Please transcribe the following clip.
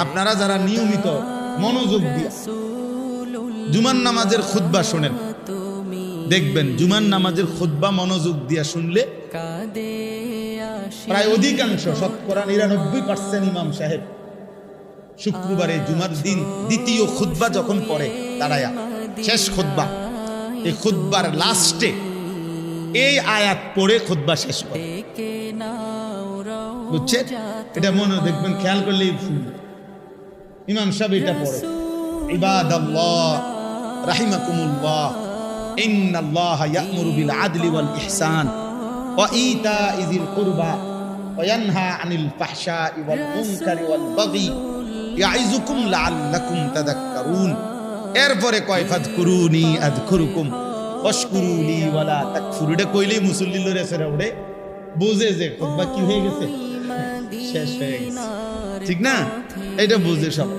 আপনারা যারা নিয়মিত মনোযোগ দিয়ে জুমার নামাজের খুতবা শোনেন, দেখবেন জুমার নামাজের খুতবা মনোযোগ দিয়ে শুনলে প্রায় অধিকাংশ শতকরা ৯৯% ইমাম সাহেব শুক্রবারে জুমার দিন দ্বিতীয় খুতবা যখন পড়ে দাঁড়ায়া, শেষ খুতবা, এই খুতবার লাস্টে এই আয়াত পড়ে খুতবা শেষ করে। বুঝছেন? এটা মনে দেখবেন, খেয়াল করলেই ইমাম সাহেব এটা পড়ে, ইবাদাল্লাহ রাহিমাকুমুল্লাহ ইন্নাল্লাহা ইয়া'মুরু বিল আদলি ওয়াল ইহসান ওয়া ইতা'i যিল কুরবা ওয়া ইয়ানহা আনিল ফাহশা'i ওয়াল মুনকারি ওয়াল বাগি ইয়া'iযুকুম লাআল্লাকুম তাযাক্কারুন। এরপরে কয় ফাযকুরুনি আযকুরুকুম ওয়াশকুরুলি ওয়ালা তাকফুরুন। এটা কইলেই মুসল্লি লরে সেরা উঠে, বুঝে যে খুতবা কি হয়ে গেছে, শেষ হয়ে গেছে, ঠিক না? এটা বুঝে সব।